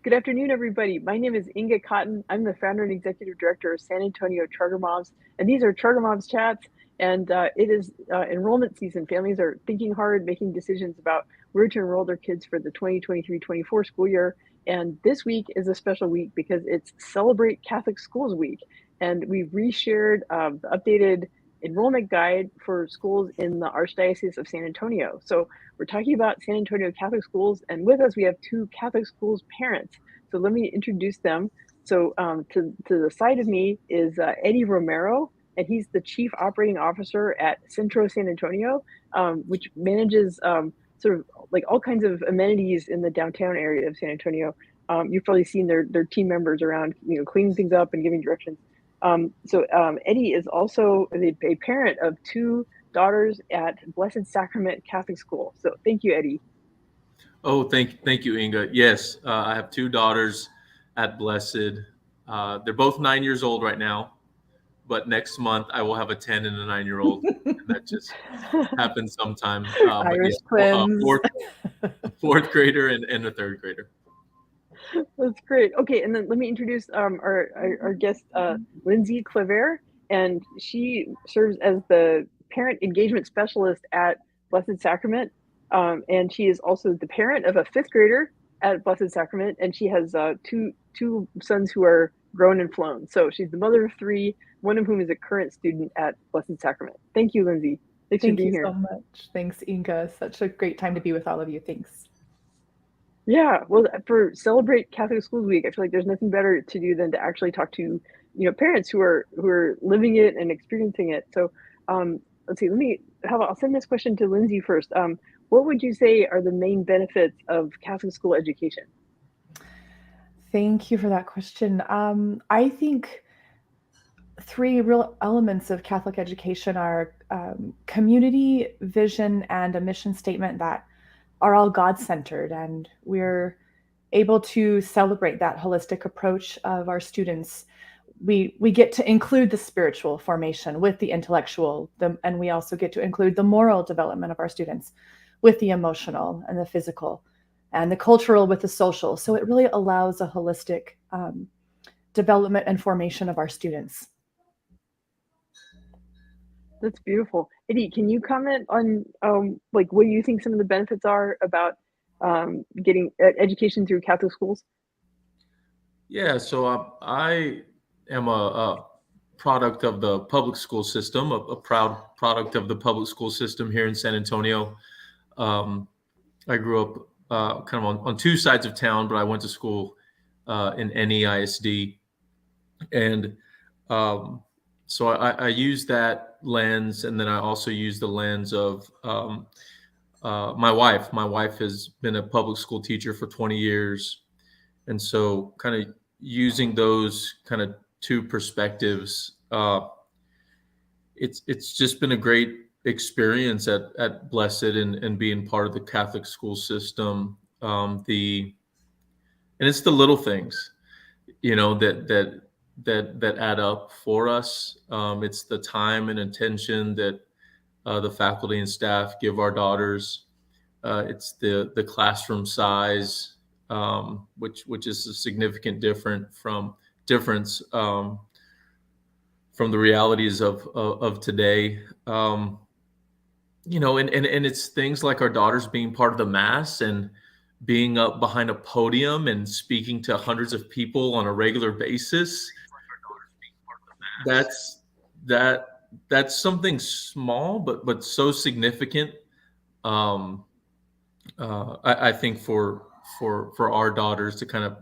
Good afternoon, everybody. My name is Inga Cotton. I'm the founder and executive director of San Antonio Charter Moms, and these are Charter Moms Chats. And it is enrollment season. Families are thinking hard, making decisions about where to enroll their kids for the 2023-24 school year. And this week is a special week because it's Celebrate Catholic Schools Week. And we've reshared the updated enrollment guide for schools in the Archdiocese of San Antonio. So we're talking about San Antonio Catholic Schools, and with us we have two Catholic schools parents. So let me introduce them. So to the side of me is Eddie Romero, and he's the Chief Operating Officer at Centro San Antonio, which manages sort of like all kinds of amenities in the downtown area of San Antonio. You've probably seen their team members around, cleaning things up and giving directions. Eddie is also a parent of two daughters at Blessed Sacrament Catholic School. So thank you, Eddie. Oh, thank you, Inga. Yes, I have two daughters at Blessed. They're both 9 years old right now, but next month I will have a 10 and a 9-year-old, and that just happens sometime. But Irish yeah, twins. fourth grader and a third grader. That's great. Okay, and then let me introduce our guest, Lindsay Clavere, and she serves as the parent engagement specialist at Blessed Sacrament, and she is also the parent of a fifth grader at Blessed Sacrament, and she has two sons who are grown and flown. So she's the mother of three, one of whom is a current student at Blessed Sacrament. Thank you, Lindsay. Thanks for Thank being you here. so much. Thanks, Inga. Such a great time to be with all of you. Thanks. Yeah, well, for Celebrate Catholic Schools Week, I feel like there's nothing better to do than to actually talk to, parents who are living it and experiencing it. So, let's see. I'll send this question to Lindsay first. What would you say are the main benefits of Catholic school education? Thank you for that question. I think three real elements of Catholic education are community, vision, and a mission statement that are all God-centered, and we're able to celebrate that holistic approach of our students. We get to include the spiritual formation with the intellectual, and we also get to include the moral development of our students with the emotional and the physical, and the cultural with the social. So it really allows a holistic development and formation of our students. That's beautiful. Eddie, can you comment on like what do you think some of the benefits are about getting education through Catholic schools? Yeah, so I am a product of the public school system, a proud product of the public school system here in San Antonio. Um, I grew up kind of on two sides of town, but I went to school in NEISD. And so I use that lens, and then I also use the lens of my wife. My wife has been a public school teacher for 20 years. And so kind of using those kind of two perspectives, it's just been a great experience at Blessed and being part of the Catholic school system. And it's the little things, that add up for us. It's the time and attention that the faculty and staff give our daughters. It's the classroom size, which is a significant difference from the realities of today. And it's things like our daughters being part of the mass and being up behind a podium and speaking to hundreds of people on a regular basis. That's that that's something small, but so significant. Um, I think for our daughters to kind of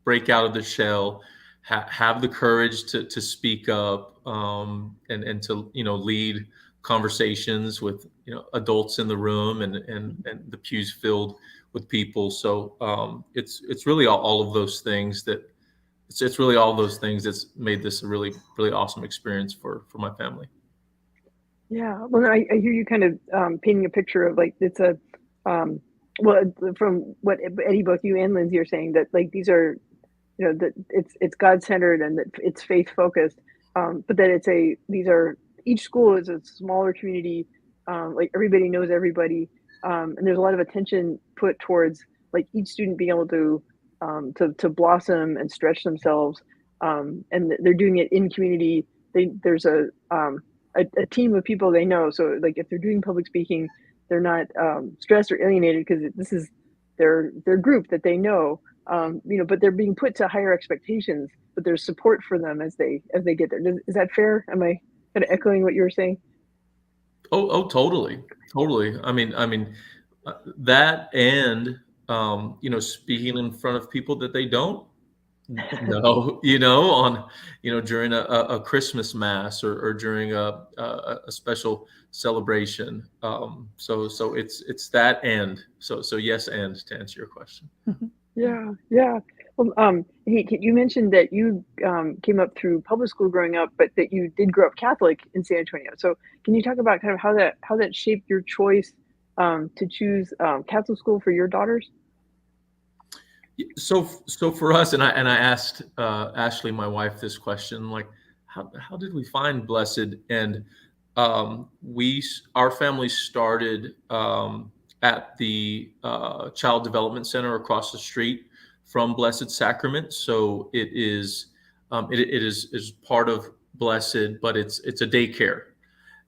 break out of the shell, have the courage to speak up, and to lead conversations with adults in the room, and the pews filled with people. So it's really all of those things that it's really all those things that's made this a really really awesome experience for my family. Yeah, well, I hear you kind of painting a picture of like it's a well, from what Eddie, both you and Lindsay are saying, that like these are, that it's God centered and that it's faith focused, but that these are, each school is a smaller community, like everybody knows everybody, and there's a lot of attention put towards like each student being able to to blossom and stretch themselves. And they're doing it in community. There's a team of people they know. So like if they're doing public speaking, they're not stressed or alienated because this is their group that they know. But they're being put to higher expectations, but there's support for them as they get there. Is that fair? Am I kind of echoing what you were saying? Oh, totally. I mean, that and speaking in front of people that they don't know, during a Christmas mass or during a special celebration. So it's that and so yes, and to answer your question. Yeah. Well, you mentioned that you came up through public school growing up, but that you did grow up Catholic in San Antonio. So can you talk about kind of how that shaped your choice to choose Catholic school for your daughters? So for us, and I asked Ashley, my wife, this question, like, how did we find Blessed? And our family started at the Child Development Center across the street from Blessed Sacrament. So it is part of Blessed, but it's a daycare.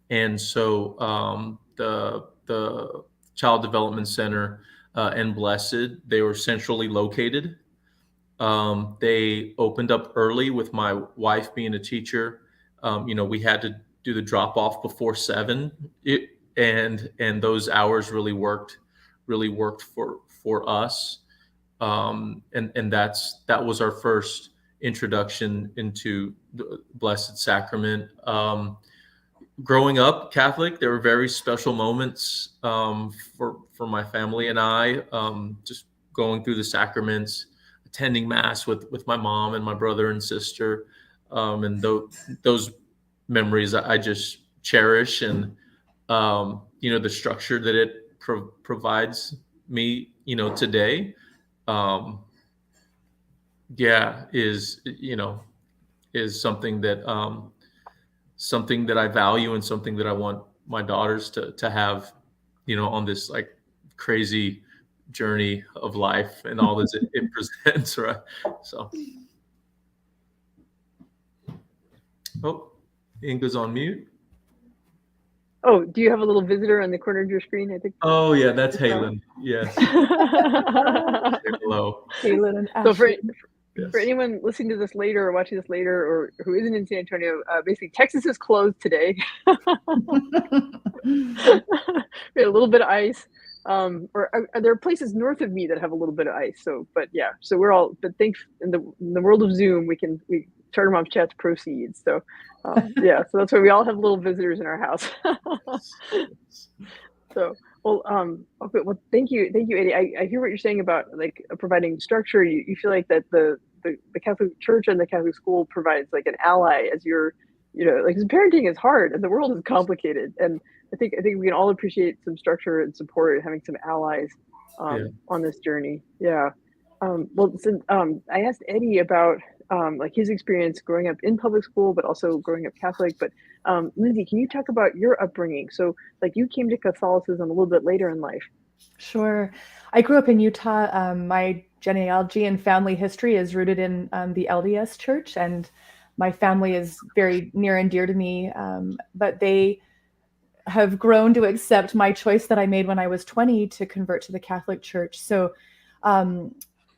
And so the Child Development Center and Blessed, they were centrally located. They opened up early with my wife being a teacher. We had to do the drop off before 7. And those hours really worked for us. And that was our first introduction into the Blessed Sacrament. Growing up Catholic, there were very special moments for my family and I, just going through the sacraments, attending Mass with my mom and my brother and sister, and those memories I just cherish, and the structure that it provides me, today, is something that I value and something that I want my daughters to have, on this like crazy journey of life and all that it presents, right? So, Inga's on mute. Oh, do you have a little visitor on the corner of your screen? I think. Oh yeah, that's Halen. Yes. Hello. Halen and So Ashley. for anyone listening to this later or watching this later or who isn't in San Antonio, basically Texas is closed today. We had a little bit of ice. Or there are places north of me that have a little bit of ice. So we're all, but thanks in the world of Zoom, Charter Moms Chats proceeds. So so that's why we all have little visitors in our house. So okay, well thank you Eddie. I hear what you're saying about like providing structure. You feel like that the Catholic Church and the Catholic school provides like an ally as you're, like parenting is hard and the world is complicated, and I think we can all appreciate some structure and support and having some allies on this journey. I asked Eddie about like his experience growing up in public school, but also growing up Catholic. But Lindsay, can you talk about your upbringing? So like you came to Catholicism a little bit later in life. Sure. I grew up in Utah. My genealogy and family history is rooted in the LDS Church, and my family is very near and dear to me. But they have grown to accept my choice that I made when I was 20 to convert to the Catholic Church. So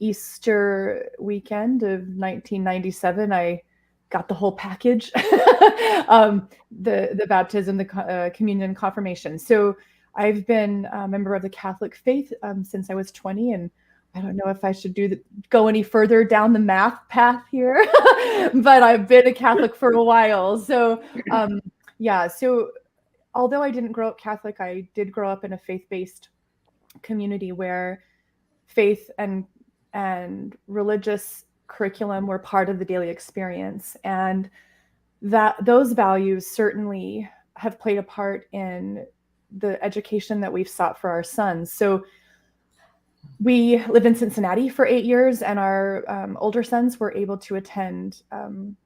Easter weekend of 1997, I got the whole package, the baptism, the communion, confirmation. So I've been a member of the Catholic faith since I was 20, and I don't know if I should go any further down the math path here, but I've been a Catholic for a while. So so although I didn't grow up Catholic, I did grow up in a faith-based community where faith and religious curriculum were part of the daily experience, and that those values certainly have played a part in the education that we've sought for our sons. So we lived in Cincinnati for 8 years, and our older sons were able to attend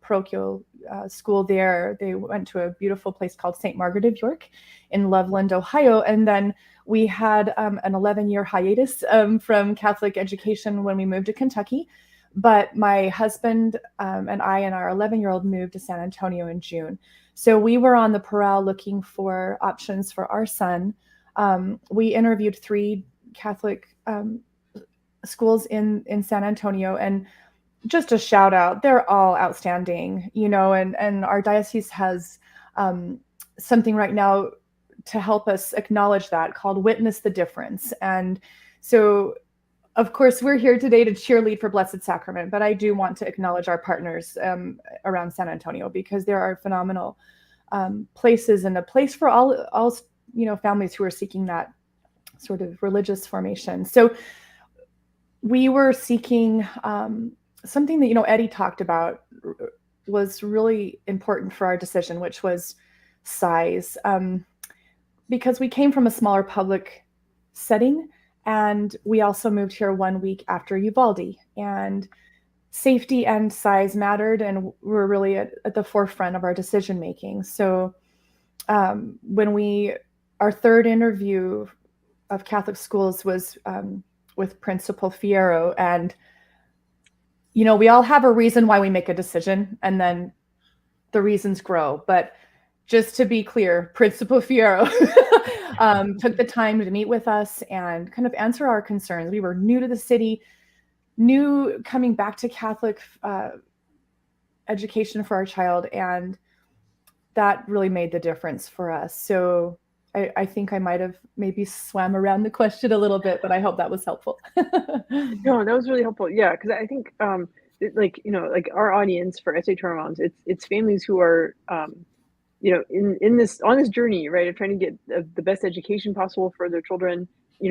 parochial school there. They went to a beautiful place called St. Margaret of York in Loveland, Ohio. And then We had an 11-year hiatus from Catholic education when we moved to Kentucky, but my husband and I and our 11-year-old moved to San Antonio in June. So we were on the prowl looking for options for our son. We interviewed 3 Catholic schools in San Antonio, and just a shout out, they're all outstanding, and our diocese has something right now to help us acknowledge that, called Witness the Difference. And so, of course, we're here today to cheerlead for Blessed Sacrament, but I do want to acknowledge our partners around San Antonio, because there are phenomenal places, and a place for all families who are seeking that sort of religious formation. So we were seeking something that Eddie talked about was really important for our decision, which was size, because we came from a smaller public setting, and we also moved here 1 week after Uvalde, and safety and size mattered, and we're really at the forefront of our decision making. So when our third interview of Catholic schools was with Principal Fierro, and we all have a reason why we make a decision, and then the reasons grow. But just to be clear, Principal Fierro took the time to meet with us and kind of answer our concerns. We were new to the city, new coming back to Catholic education for our child, and that really made the difference for us. So I think I might have maybe swam around the question a little bit, but I hope that was helpful. No, that was really helpful. Yeah, because I think like our audience for SH Moms, it's families who are in this on this journey, right, of trying to get the best education possible for their children.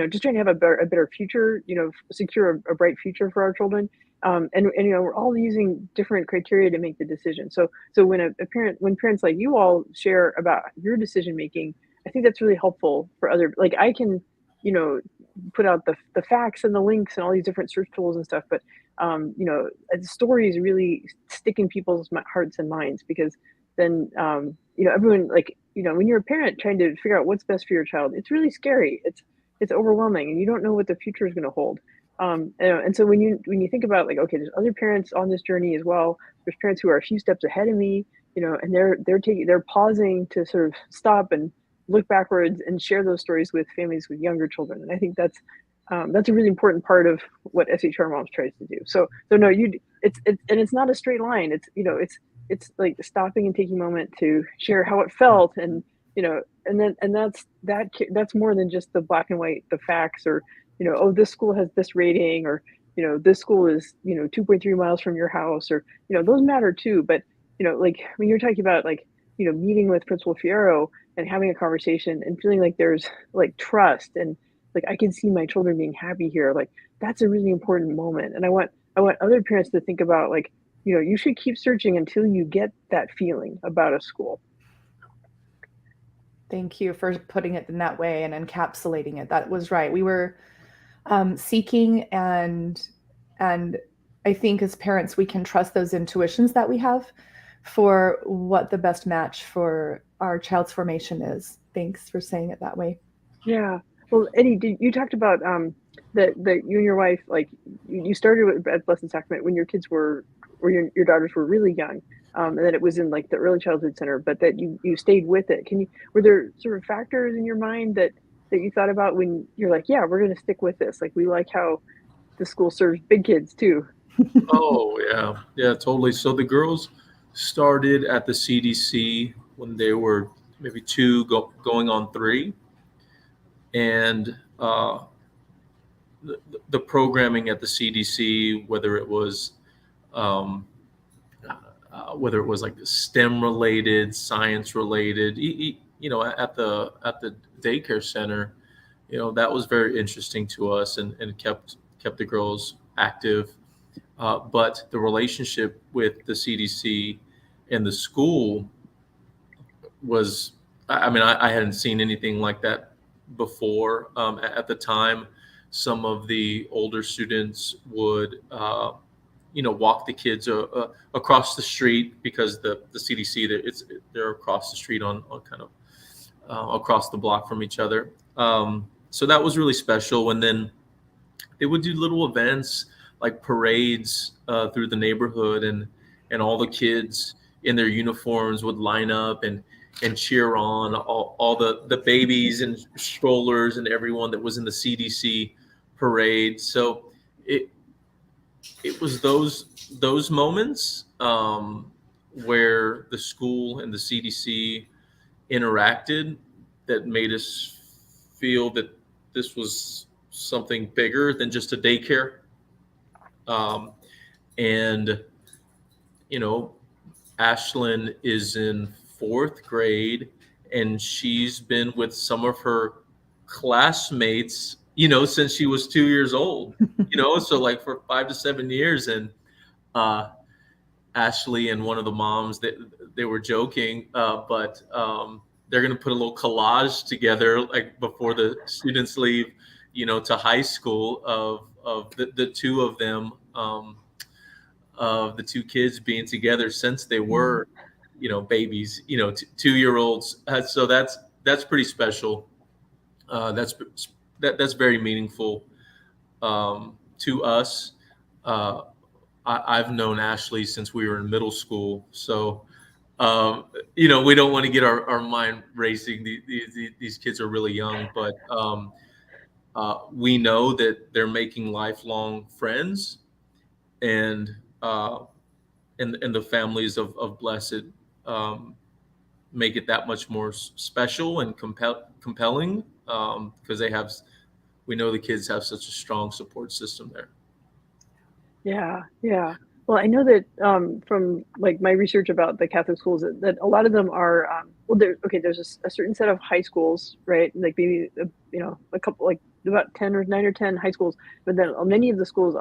Just trying to have a better future. Secure a bright future for our children. And we're all using different criteria to make the decision. So when parents like you all share about your decision making, I think that's really helpful for other, like I can, put out the facts and the links and all these different search tools and stuff, but stories really stick in people's hearts and minds, because then everyone, when you're a parent trying to figure out what's best for your child, it's really scary. It's overwhelming, and you don't know what the future is going to hold. And so when you think about okay, there's other parents on this journey as well. There's parents who are a few steps ahead of me, and they're pausing to sort of stop and look backwards and share those stories with families with younger children. And I think that's a really important part of what SHR Moms tries to do. So no, it's not a straight line. It's like stopping and taking a moment to share how it felt, and that's more than just the black and white, the facts, or this school has this rating, or this school is 2.3 miles from your house, or those matter too. But like when you're talking about meeting with Principal Fierro and having a conversation and feeling like there's trust, and I can see my children being happy here, that's a really important moment. And I want other parents to think about you should keep searching until you get that feeling about a school. Thank you for putting it in that way and encapsulating it. That was right. We were seeking, and I think as parents, we can trust those intuitions that we have for what the best match for our child's formation is. Thanks for saying it that way. Yeah. Well, Eddie, you talked about that you and your wife, you started at Blessed Sacrament when your kids were, or your daughters were really young, and that it was in the early childhood center, but that you stayed with it. Were there sort of factors in your mind that you thought about when you're like, yeah, we're going to stick with this? We like how the school serves big kids too. Oh yeah, totally. So the girls started at the CDC when they were maybe 2, going on 3, and the programming at the CDC, whether it was STEM related, science related, at the daycare center, that was very interesting to us, and kept the girls active. But the relationship with the CDC and the school was, I hadn't seen anything like that before. At the time, some of the older students would, walk the kids across the street, because the CDC, they're across the street on kind of across the block from each other. So that was really special. And then they would do little events like parades through the neighborhood, and all the kids in their uniforms would line up and cheer on all the babies and strollers and everyone that was in the CDC parade. So it was those moments where the school and the CDC interacted that made us feel that this was something bigger than just a daycare. And you know, Ashlyn is in fourth grade, and she's been with some of her classmates, since she was 2 years old. So like for 5 to 7 years. And Ashley and one of the moms, they were joking, but they're going to put a little collage together like before the students leave, to high school of the two of them, of the two kids being together since they were, babies, 2-year-olds. So that's pretty special. That's very meaningful to us. I've known Ashley since we were in middle school, so we don't want to get our mind racing. These kids are really young, but we know that they're making lifelong friends, and the families of Blessed make it that much more special and compelling, because we know the kids have such a strong support system there. Yeah. Well, I know that from like my research about the Catholic schools that a lot of them are there's a certain set of high schools, right? Like maybe a couple, like about 10 or 9 or 10 high schools, but then many of the schools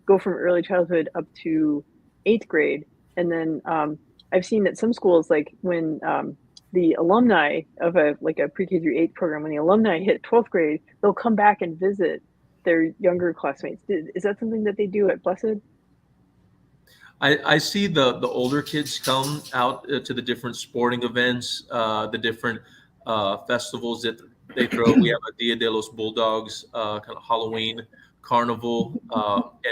go from early childhood up to 8th grade. And then I've seen that some schools, like when the alumni of a pre-K through 8 program, when the alumni hit 12th grade, they'll come back and visit their younger classmates. Is that something that they do at Blessed? I see the older kids come out to the different sporting events, the different festivals that they throw. We have a Dia de los Bulldogs, kind of Halloween carnival,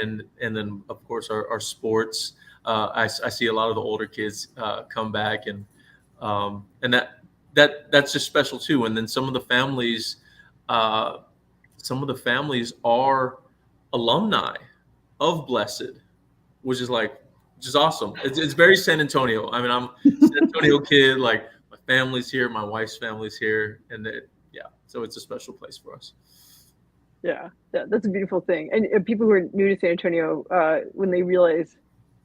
and then of course our sports. I see a lot of the older kids come back, and that's just special too. And then some of the families are alumni of Blessed, which is awesome. It's very San Antonio. I mean, I'm a San Antonio kid. Like my family's here, my wife's family's here, and so it's a special place for us. Yeah, that's a beautiful thing. And people who are new to San Antonio, when they realize,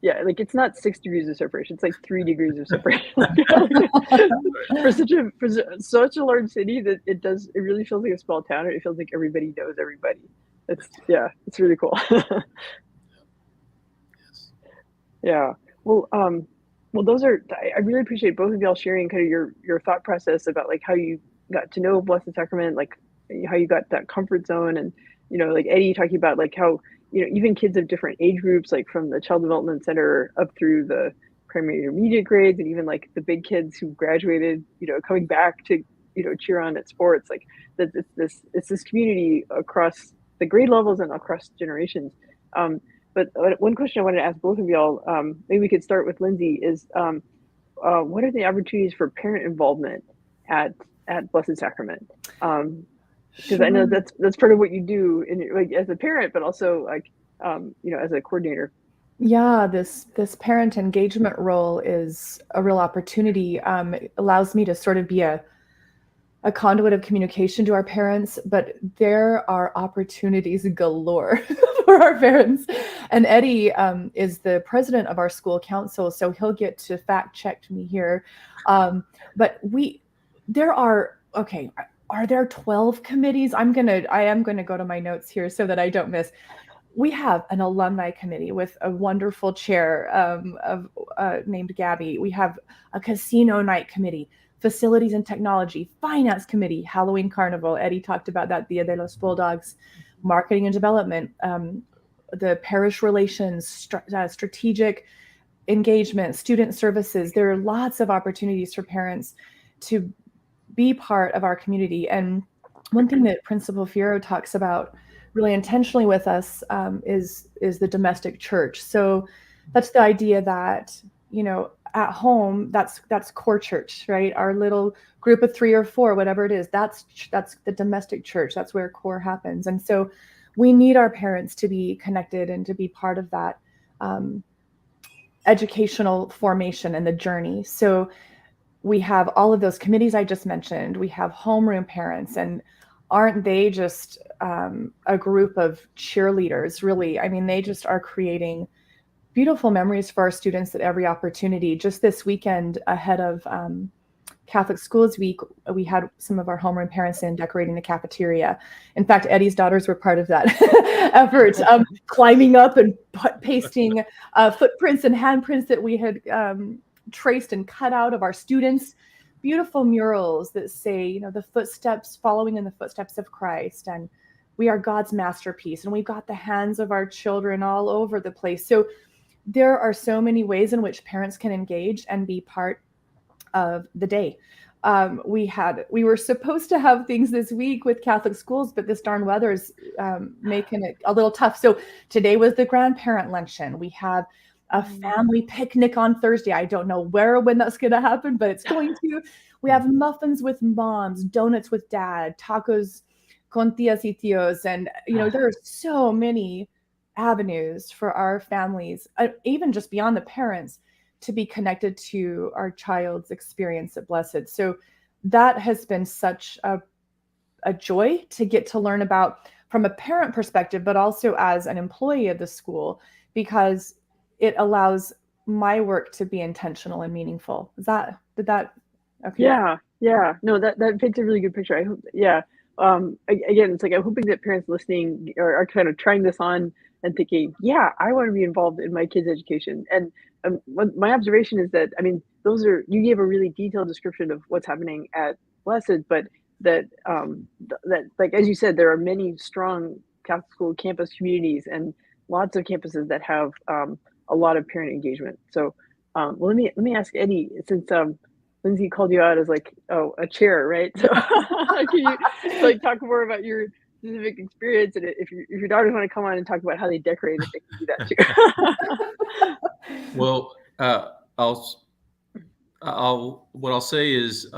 like it's not 6 degrees of separation; it's like 3 degrees of separation. For such a large city, that it really feels like a small town, and it feels like everybody knows everybody. It's really cool. Yeah. Well, I really appreciate both of y'all sharing kind of your thought process about like how you got to know Blessed Sacrament, like how you got that comfort zone, and like Eddie talking about like how even kids of different age groups, like from the Child Development Center up through the primary intermediate grades, and even like the big kids who graduated, coming back to cheer on at sports, like that it's this community across the grade levels and across generations. But one question I wanted to ask both of y'all, maybe we could start with Lindsay, is what are the opportunities for parent involvement at Blessed Sacrament? Because I know that's part of what you do as a parent, but also as a coordinator. Yeah, this parent engagement role is a real opportunity. It allows me to sort of be a conduit of communication to our parents, but there are opportunities galore for our parents. And Eddie is the president of our school council, so he'll get to fact check me here. But are there 12 committees? I am gonna go to my notes here so that I don't miss. We have an alumni committee with a wonderful chair named Gabby. We have a casino night committee, facilities and technology, finance committee, Halloween carnival. Eddie talked about that, Dia de los Bulldogs, marketing and development, the parish relations, strategic engagement, student services. There are lots of opportunities for parents to be part of our community. And One thing that Principal Fierro talks about really intentionally with us is the domestic church. So that's the idea that, at home, that's core church, right? Our little group of 3 or 4, whatever it is, that's the domestic church. That's where core happens. And so we need our parents to be connected and to be part of that educational formation and the journey. So we have all of those committees I just mentioned. We have homeroom parents, and aren't they just a group of cheerleaders, really? I mean, they just are creating beautiful memories for our students at every opportunity. Just this weekend, ahead of Catholic Schools Week, we had some of our homeroom parents in decorating the cafeteria. In fact, Eddie's daughters were part of that effort, climbing up and pasting footprints and handprints that we had traced and cut out of our students. Beautiful murals that say, the footsteps, following in the footsteps of Christ, and we are God's masterpiece, and we've got the hands of our children all over the place. So there are so many ways in which parents can engage and be part of the day. We were supposed to have things this week with Catholic schools, but this darn weather's making it a little tough. So today was the grandparent luncheon. We have a family picnic on Thursday. I don't know where or when that's going to happen, but it's going to. We have muffins with moms, donuts with dad, tacos con tias y tíos, and there are so many avenues for our families, even just beyond the parents, to be connected to our child's experience at Blessed. So that has been such a joy to get to learn about from a parent perspective, but also as an employee of the school, because it allows my work to be intentional and meaningful. Okay? Yeah. No, that paints a really good picture. I hope, again, it's like, I'm hoping that parents listening are kind of trying this on and thinking, I want to be involved in my kids' education. And my observation is that, you gave a really detailed description of what's happening at Blessed, but that, like, as you said, there are many strong Catholic school campus communities and lots of campuses that have a lot of parent engagement. So, let me ask Eddie, since Lindsay called you out as like, a chair, right? So can you talk more about your specific experience, and if your daughters want to come on and talk about how they decorate, if they can do that too. Well, what I'll say is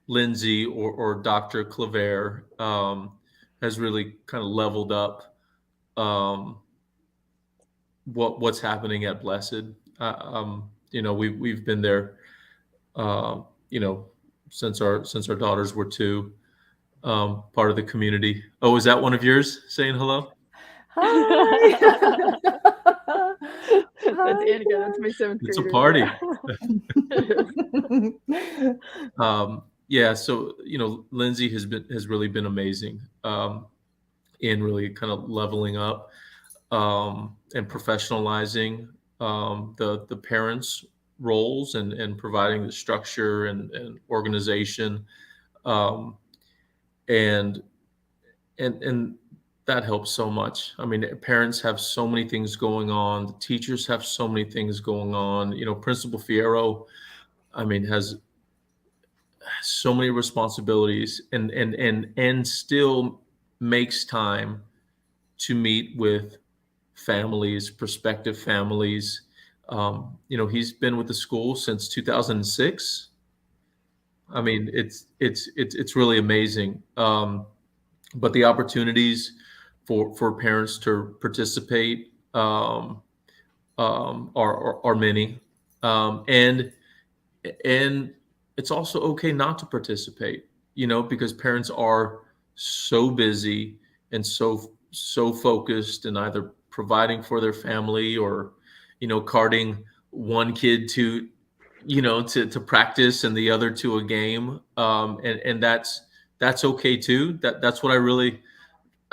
Lindsay or Dr. Clavere has really kind of leveled up what's happening at Blessed. We've been there, since our daughters were 2, part of the community. Oh, is that one of yours saying hello? Hi. That's Annika. That's my 7th grader. It's a party. So Lindsay has really been amazing in really kind of leveling up and professionalizing the parents' roles and providing the structure and organization, and that helps so much. Parents have so many things going on. The teachers have so many things going on. Principal Fierro, has so many responsibilities and still makes time to meet with families, prospective families. He's been with the school since 2006. It's really amazing. But the opportunities for parents to participate are many, and it's also okay not to participate, because parents are so busy and so focused in either providing for their family or carting one kid to practice and the other to a game, and that's okay too. That's what I really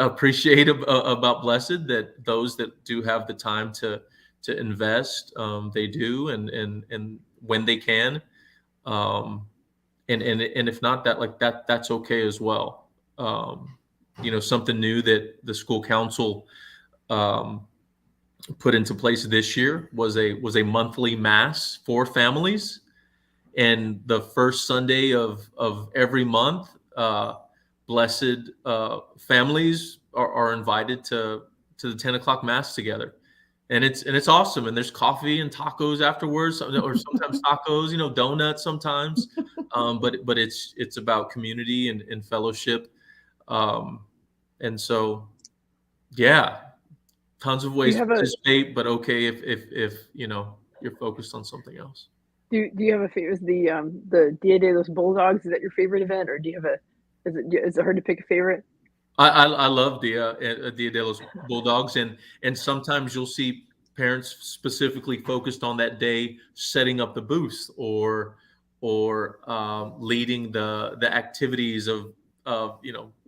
appreciate about Blessed, that those that do have the time to invest, they do, and when they can, and if not, that's okay as well. Something new that the school council put into place this year was a monthly mass for families, and the first Sunday of every month, blessed families are invited to the 10 o'clock mass together. And it's awesome. And there's coffee and tacos afterwards, or sometimes tacos, donuts sometimes. But it's about community and fellowship. And so, yeah, tons of ways to participate, but okay if you're focused on something else. Do you have a favorite? The Dia de los Bulldogs, is that your favorite event, or do you have is it hard to pick a favorite? I love Dia de los Bulldogs, and sometimes you'll see parents specifically focused on that day setting up the booth or leading the activities of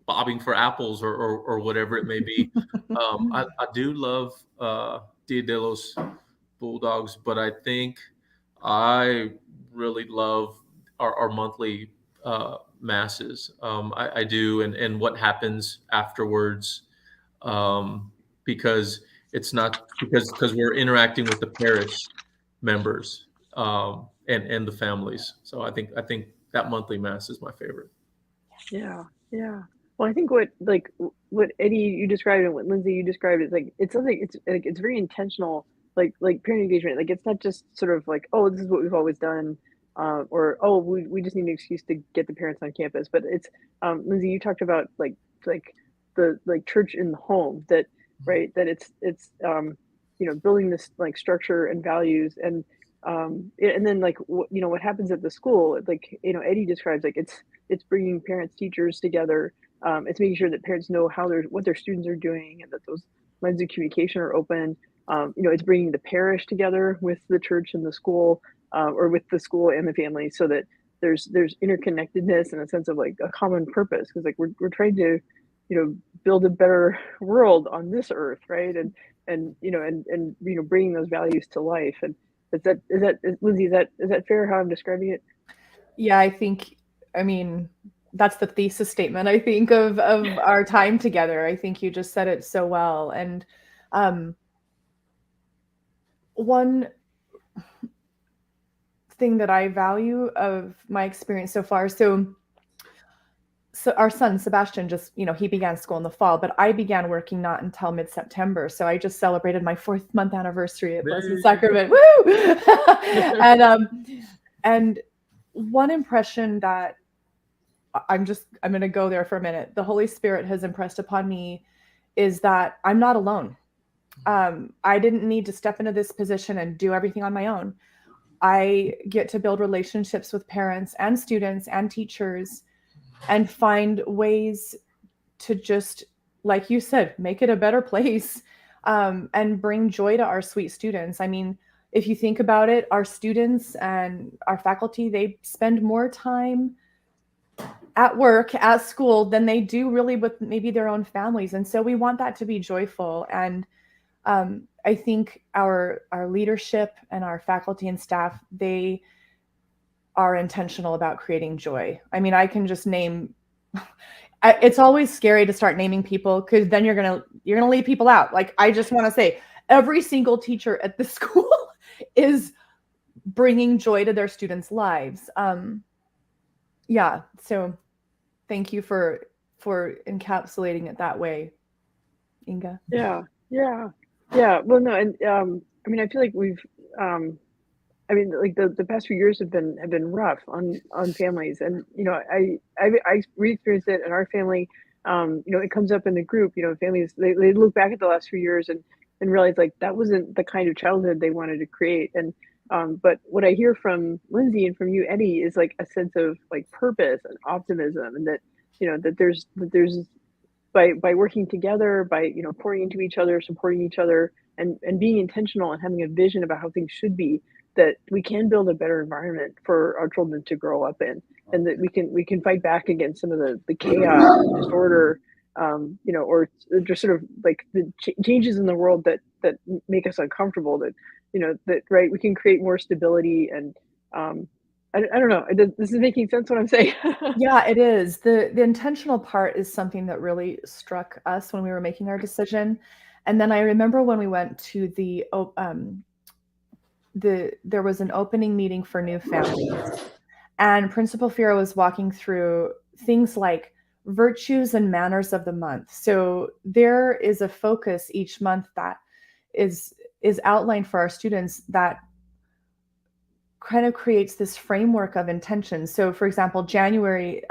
bobbing for apples or whatever it may be. I do love Dia de los Bulldogs, but I think I really love our monthly masses. I do, and what happens afterwards, because it's not because we're interacting with the parish members and the families. So I think that monthly mass is my favorite. Yeah. Well, I think what Eddie you described and what Lindsay you described is it's something it's very intentional, like parent engagement. Like it's not just sort of like, oh, this is what we've always done, or oh, we just need an excuse to get the parents on campus. But it's Lindsay, you talked about like the church in the home, that right, that it's building this like structure and values, and then what happens at the school, like Eddie describes, like it's bringing parents, teachers together. It's making sure that parents know what their students are doing, and that those lines of communication are open. It's bringing the parish together with the church and the school, or with the school and the family, so that there's interconnectedness and a sense of like a common purpose, because like we're trying to build a better world on this earth, right? And bringing those values to life. And Lindsay, is that fair how I'm describing it? Yeah, I mean, that's the thesis statement, I think, of our time together. I think you just said it so well. And one thing that I value of my experience so far, so our son Sebastian just, he began school in the fall, but I began working not until mid-September. So I just celebrated my 4th month anniversary at Blessed Sacrament. Woo! And one impression that I'm going to go there for a minute, the Holy Spirit has impressed upon me, is that I'm not alone. I didn't need to step into this position and do everything on my own. I get to build relationships with parents and students and teachers, and find ways to just, like you said, make it a better place, and bring joy to our sweet students. I mean, if you think about it, our students and our faculty, they spend more time at work, at school, than they do really with maybe their own families. And so we want that to be joyful. And I think our leadership and our faculty and staff, they are intentional about creating joy. I mean, I can just name, it's always scary to start naming people, because then you're going to leave people out. Like, I just want to say every single teacher at the school is bringing joy to their students' lives. Yeah. So thank you for encapsulating it that way, Inga. Yeah. Well, no, and I mean, I feel like we've, I mean, like the past few years have been rough on families, and I re-experienced it in our family. It comes up in the group. Families, they look back at the last few years and realize like that wasn't the kind of childhood they wanted to create. And but what I hear from Lindsay and from you, Eddie, is like a sense of like purpose and optimism, and that that there's by working together, by pouring into each other, supporting each other, and being intentional and having a vision about how things should be, that we can build a better environment for our children to grow up in, and that we can fight back against some of the chaos and disorder, or just sort of like the changes in the world that make us uncomfortable. That that right, we can create more stability. And I don't know. This is making sense what I'm saying. Yeah, it is. The intentional part is something that really struck us when we were making our decision. And then I remember when we went to there was an opening meeting for new families, and Principal Fira was walking through things like virtues and manners of the month. So there is a focus each month that is outlined for our students that kind of creates this framework of intention. So for example, January,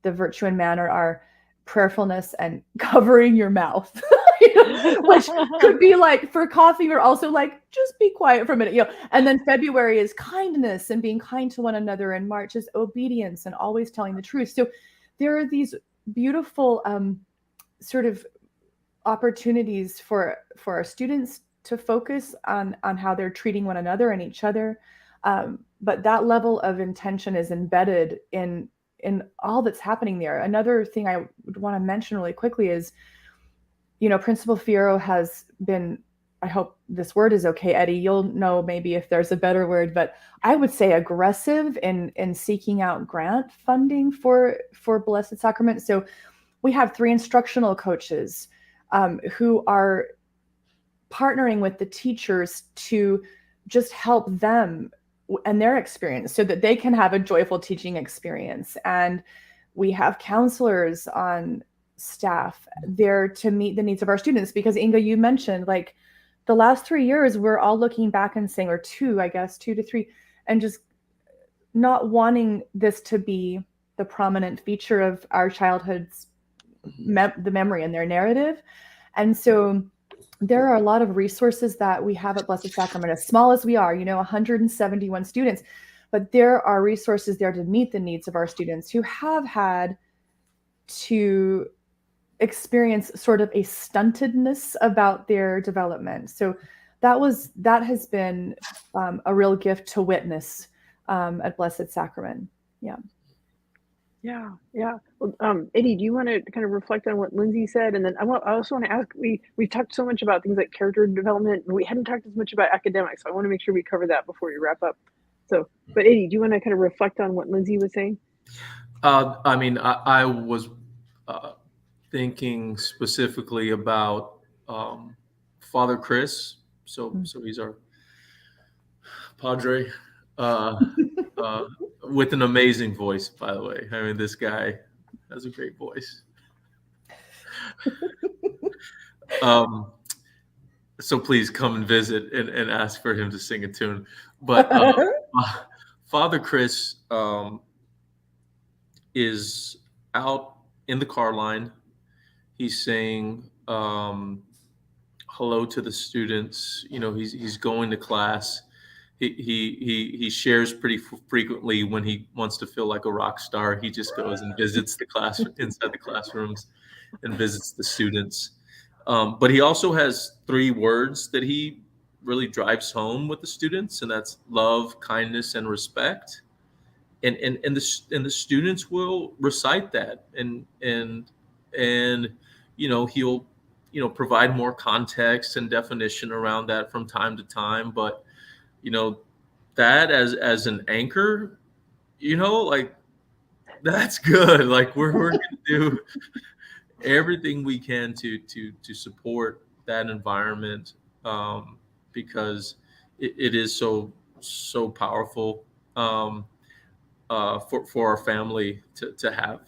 the virtue and manner are prayerfulness and covering your mouth, which could be like for coffee, or also like just be quiet for a minute, And then February is kindness and being kind to one another, and March is obedience and always telling the truth. So there are these beautiful sort of opportunities for our students to focus on how they're treating one another and each other. But that level of intention is embedded in all that's happening there. Another thing I would want to mention really quickly is, Principal Fierro has been, I hope this word is okay, Eddie, you'll know maybe if there's a better word, but I would say aggressive in seeking out grant funding for Blessed Sacrament. So we have 3 instructional coaches who are partnering with the teachers to just help them and their experience so that they can have a joyful teaching experience. And we have counselors on staff there to meet the needs of our students, because Inga, you mentioned like the last 3 years, we're all looking back and saying, or 2 to 3, and just not wanting this to be the prominent feature of our childhood's the memory and their narrative. And so there are a lot of resources that we have at Blessed Sacrament, as small as we are, 171 students, but there are resources there to meet the needs of our students who have had to experience sort of a stuntedness about their development. So that has been a real gift to witness at Blessed Sacrament. Yeah. Yeah. Well, Eddie, do you want to kind of reflect on what Lindsay said? And then I also want to ask, we've talked so much about things like character development, and we hadn't talked as much about academics. So I want to make sure we cover that before we wrap up. So, but Eddie, do you want to kind of reflect on what Lindsay was saying? I was thinking specifically about Father Chris. So he's our padre. With an amazing voice, by the way. I mean, this guy has a great voice. So please come and visit and ask for him to sing a tune. But Father Chris is out in the car line. He's saying hello to the students. He's going to class. He shares pretty frequently when he wants to feel like a rock star. He just goes and visits the class inside the classrooms and visits the students. But he also has 3 words that he really drives home with the students, and that's love, kindness, and respect. And the students will recite that, and he'll provide more context and definition around that from time to time, but that as an anchor, like that's good. Like we're going to do everything we can to support that environment, because it is so powerful for our family to have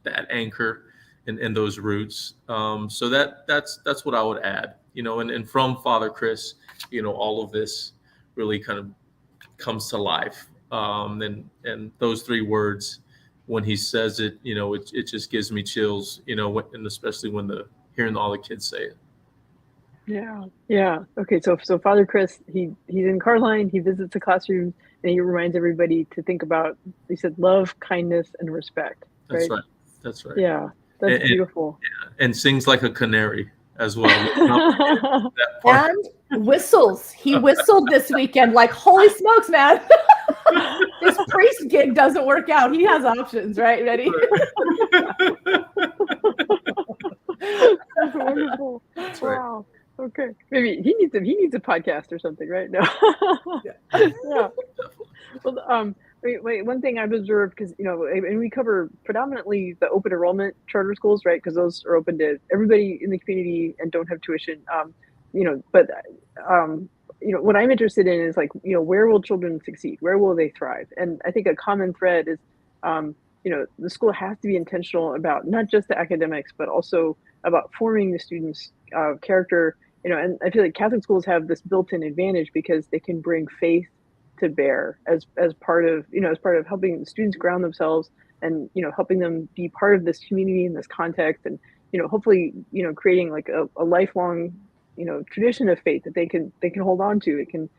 that anchor and those roots. So that's what I would add, and from Father Chris, all of this really kind of comes to life. And those 3 words, when he says it, it just gives me chills, and especially when hearing all the kids say it. Yeah. Okay. So Father Chris, he's in Carline, he visits the classroom, and he reminds everybody to think about, he said, love, kindness, and respect. Right? That's right. Yeah. That's beautiful. And sings like a canary as well. And whistles. He whistled this weekend. Like, holy smokes, man. This priest gig doesn't work out. He has options, right? Ready? That's wonderful. That's wow. Right. Okay. Maybe he needs a podcast or something, right? No. Yeah. Well, wait, one thing I've observed, because and we cover predominantly the open enrollment charter schools, right? Because those are open to everybody in the community and don't have tuition. But what I'm interested in is, like, where will children succeed? Where will they thrive? And I think a common thread is the school has to be intentional about not just the academics, but also about forming the students' character. And I feel like Catholic schools have this built-in advantage because they can bring faith to bear as part of helping the students ground themselves and helping them be part of this community in this context, and hopefully creating like a lifelong tradition of faith that they can hold on to. It can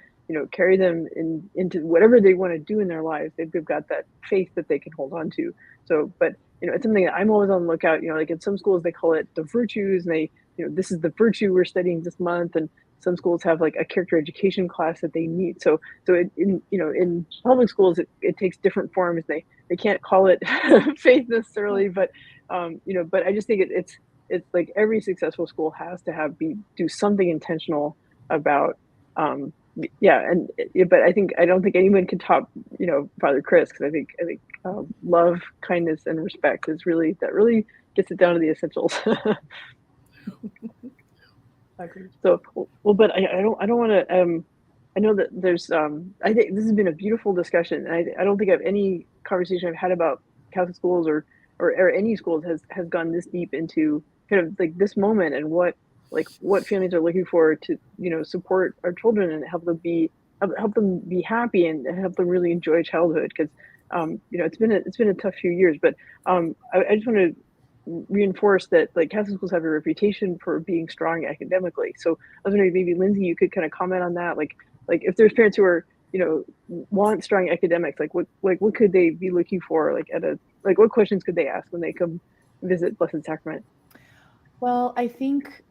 carry them into whatever they want to do in their lives. They've got that faith that they can hold on to. So, but it's something that I'm always on the lookout. Like in some schools they call it the virtues, and they this is the virtue we're studying this month. And some schools have like a character education class that they meet. So in public schools it takes different forms. They can't call it faith necessarily, but but I just think it's like every successful school has to do something intentional about yeah. But I don't think anyone can top Father Chris, because I think love, kindness, and respect really gets it down to the essentials. Agreed. So well, but I don't want to I know that there's I think this has been a beautiful discussion, and I don't think I've any conversation I've had about Catholic schools or any schools has gone this deep into kind of like this moment, and what families are looking for to support our children and help them be happy and help them really enjoy childhood, because it's been a tough few years. But I just want to reinforce that like Catholic schools have a reputation for being strong academically. So I was wondering, maybe Lindsay, you could kind of comment on that, like if there's parents who are want strong academics, what could they be looking for, what questions could they ask when they come visit Blessed Sacrament? Well, I think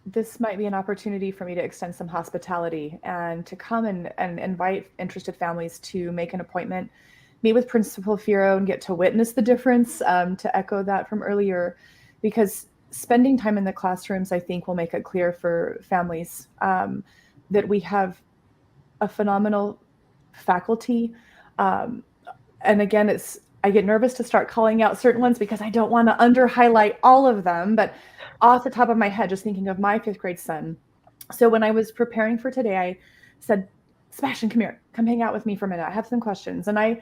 this might be an opportunity for me to extend some hospitality and to come and invite interested families to make an appointment, meet with Principal Firo, and get to witness the difference, to echo that from earlier, because spending time in the classrooms, I think, will make it clear for families that we have a phenomenal faculty. And again, I get nervous to start calling out certain ones because I don't want to under highlight all of them, but off the top of my head, just thinking of my 5th grade son. So when I was preparing for today, I said, Sebastian, come here, come hang out with me for a minute. I have some questions. And I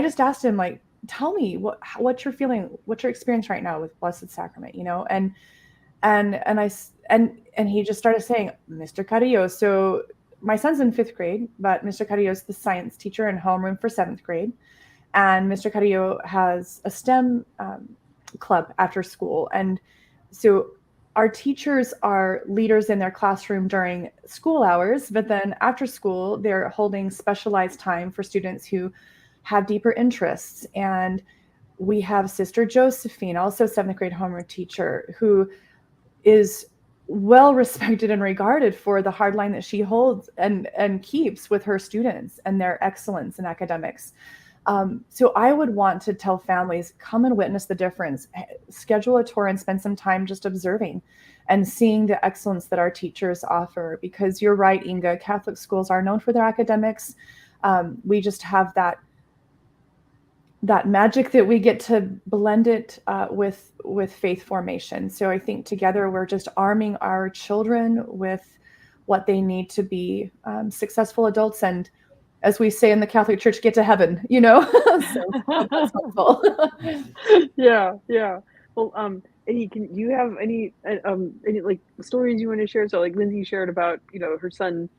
just asked him, like, tell me what you're feeling, what's your experience right now with Blessed Sacrament, and he just started saying, Mr. Carrillo. So my son's in 5th grade, but Mr. Carrillo is the science teacher in homeroom for 7th grade. And Mr. Carrillo has a STEM club after school. And so our teachers are leaders in their classroom during school hours, but then after school, they're holding specialized time for students who have deeper interests. And we have Sister Josephine, also 7th grade homeroom teacher, who is well respected and regarded for the hard line that she holds and keeps with her students and their excellence in academics. So I would want to tell families, come and witness the difference, schedule a tour and spend some time just observing and seeing the excellence that our teachers offer. Because you're right, Inga, Catholic schools are known for their academics. We just have that magic that we get to blend it with faith formation. So I think together we're just arming our children with what they need to be successful adults, and, as we say in the Catholic Church, get to heaven, So that's helpful. Yeah. Well, do you have any like stories you want to share? So like Lindsay shared about her son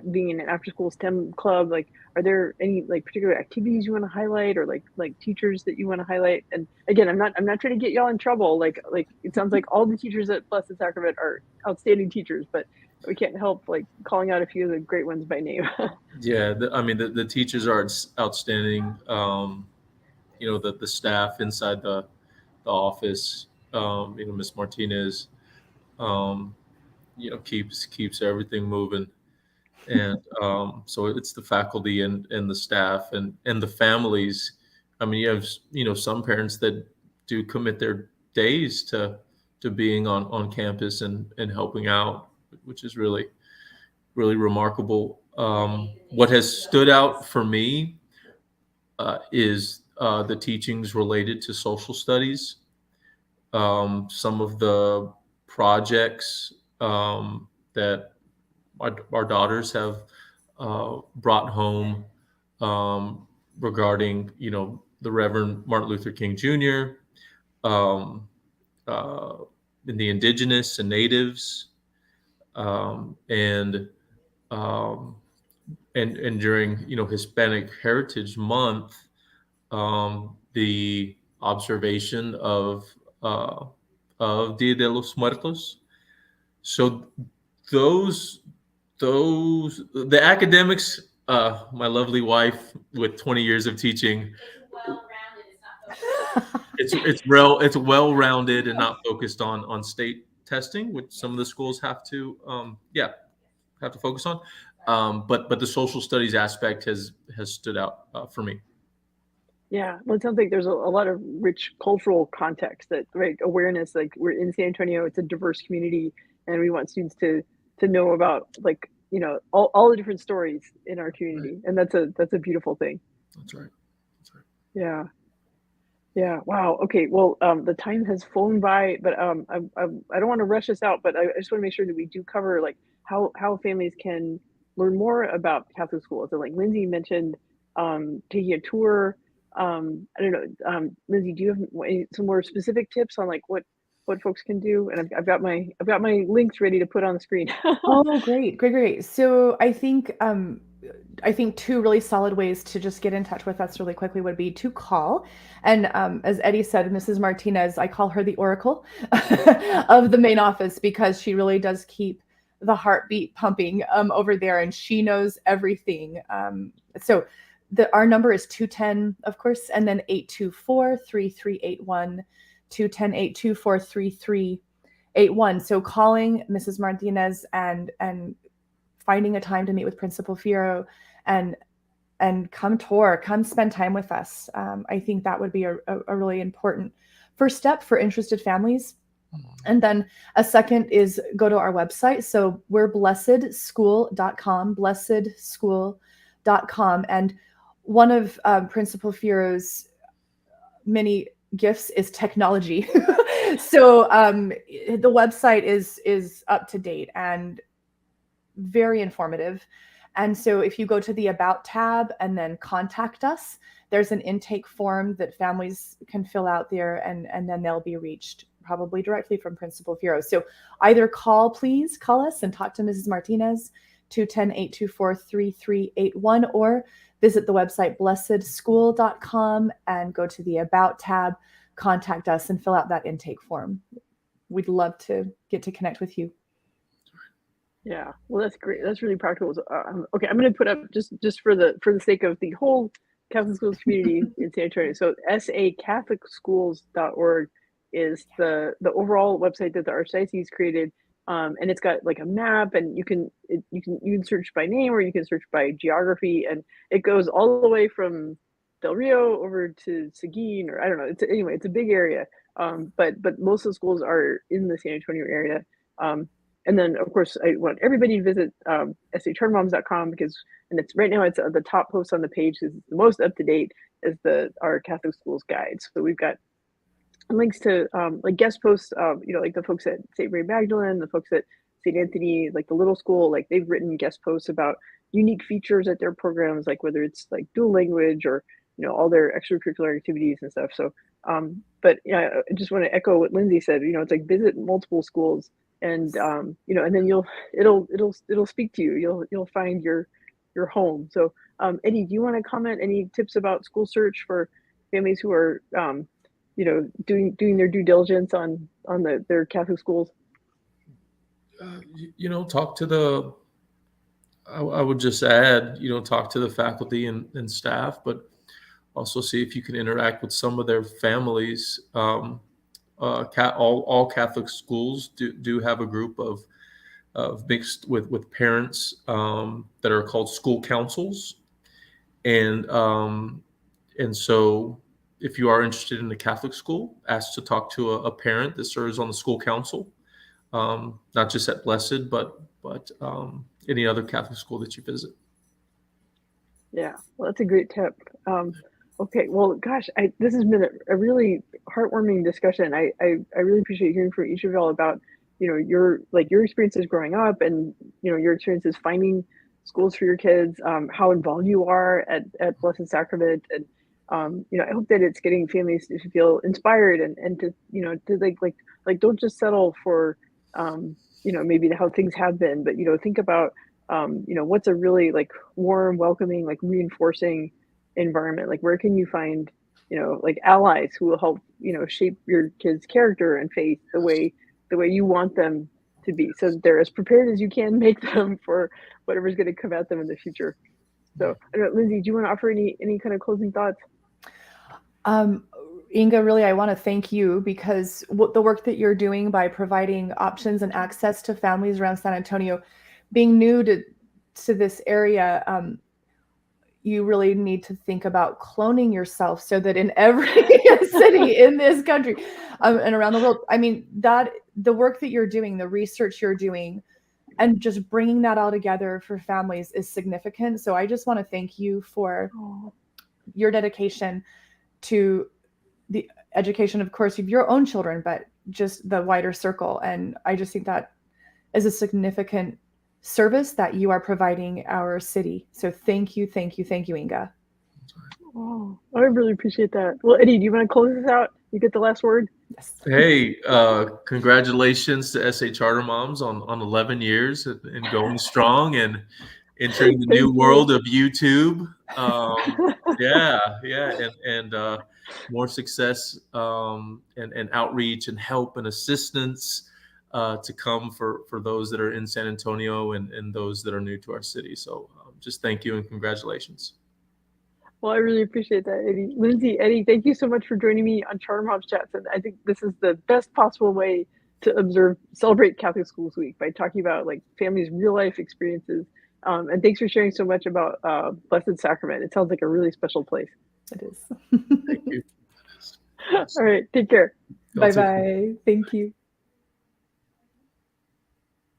being in an after school STEM club. Like, are there any like particular activities you want to highlight, or like teachers that you want to highlight? And again, I'm not trying to get y'all in trouble. Like it sounds like all the teachers at Blessed Sacrament are outstanding teachers, but we can't help like calling out a few of the great ones by name. Yeah, the teachers are outstanding. The staff inside the office, Miss Martinez, keeps everything moving. And so it's the faculty and the staff and the families. I mean, you have some parents that do commit their days to being on campus and helping out, which is really, really remarkable. What has stood out for me is the teachings related to social studies. Some of the projects that our daughters have brought home regarding the Reverend Martin Luther King Jr., um, uh, and the indigenous and natives, and during Hispanic Heritage Month, the observation of Dia de los Muertos. So those the academics, my lovely wife with 20 years of teaching, it's well rounded and not focused on state testing, which some of the schools have to focus on. But the social studies aspect has stood out for me. Yeah, well, it sounds like there's a lot of rich cultural context, that right awareness. Like, we're in San Antonio, it's a diverse community, and we want students to know about, like, all the different stories in our community, and that's a beautiful thing. That's right. Yeah. Yeah. Wow. Okay. Well, the time has flown by, but I don't want to rush us out, but I just want to make sure that we do cover, like, how families can learn more about Catholic schools. So, like Lindsay mentioned, taking a tour. I don't know, Lindsay, do you have some more specific tips on, like, what folks can do? And I've got my links ready to put on the screen. Oh, great. So I think two really solid ways to just get in touch with us really quickly would be to call. And as Eddie said, Mrs. Martinez, I call her the oracle of the main office, because she really does keep the heartbeat pumping over there, and she knows everything. So our number is 210, of course, and then 824-3381, 210-824-3381. So calling Mrs. Martinez and finding a time to meet with Principal Fierro and come spend time with us. I think that would be a really important first step for interested families. And then a second is go to our website. So we're blessedschool.com, blessedschool.com. And one of Principal Fierro's many gifts is technology. So the website is up to date and very informative. And so if you go to the About tab and then Contact Us, there's an intake form that families can fill out there, and then they'll be reached probably directly from Principal Fierro. So either call us and talk to Mrs. Martinez, 210-824-3381, or visit the website blessedschool.com and go to the About tab, contact us, and fill out that intake form. We'd love to get to connect with you. Yeah, well, that's great. That's really practical. Okay, I'm going to put up just for the sake of the whole Catholic schools community in San Antonio. So sacatholicschools.org is the overall website that the Archdiocese created, and it's got, like, a map, and you can search by name, or you can search by geography, and it goes all the way from Del Rio over to Seguin, or I don't know. It's a big area, but most of the schools are in the San Antonio area. And then, of course, I want everybody to visit sachartermoms.com, because, and it's right now, it's the top post on the page, is the most up to date, is our Catholic schools guide. So we've got links to like guest posts, like the folks at St. Mary Magdalene, the folks at St. Anthony, like the little school, like they've written guest posts about unique features at their programs, like whether it's like dual language or all their extracurricular activities and stuff. So, but I just want to echo what Lindsay said. It's like visit multiple schools. And and then it'll speak to you. You'll find your home. So Eddie, do you want to comment any tips about school search for families who are doing their due diligence on their Catholic schools? Talk to the. I would just add, talk to the faculty and staff, but also see if you can interact with some of their families. All Catholic schools do have a group of mixed with parents that are called school councils, and so if you are interested in a Catholic school, ask to talk to a parent that serves on the school council, not just at Blessed, but any other Catholic school that you visit. Yeah, well, that's a great tip. Okay, well, gosh, this has been a really heartwarming discussion. I really appreciate hearing from each of y'all about, your experiences growing up, and, your experiences finding schools for your kids, how involved you are at Blessed Sacrament, and I hope that it's getting families to feel inspired and to, to like don't just settle for, maybe how things have been, but, think about, what's a really like warm, welcoming, like reinforcing environment? Like where can you find, like allies who will help, shape your kids' character and faith the way you want them to be, so that they're as prepared as you can make them for whatever's going to come at them in the future. So, I don't know, Lindsay, do you want to offer any kind of closing thoughts? Inga, really, I want to thank you, because the work that you're doing by providing options and access to families around San Antonio, being new to this area, you really need to think about cloning yourself so that in every city in this country and around the world, I mean, that the work that you're doing, the research you're doing, and just bringing that all together for families is significant. So I just want to thank you for your dedication to the education, of course, of your own children, but just the wider circle. And I just think that is a significant service that you are providing our city. So thank you, Inga. Oh, I really appreciate that. Well, Eddie, do you want to close this out? You get the last word. Yes. Hey, congratulations to SA Charter Moms on 11 years and going strong and entering the new world of YouTube. And more success and outreach and help and assistance to come for those that are in San Antonio and those that are new to our city. So just thank you and congratulations. Well, I really appreciate that, Eddie. Lindsay, Eddie, thank you so much for joining me on Charter Moms Chats. And I think this is the best possible way to celebrate Catholic Schools Week, by talking about like families' real life experiences. And thanks for sharing so much about Blessed Sacrament. It sounds like a really special place. It is. Thank you. All right, take care. Bye-bye. Thank you.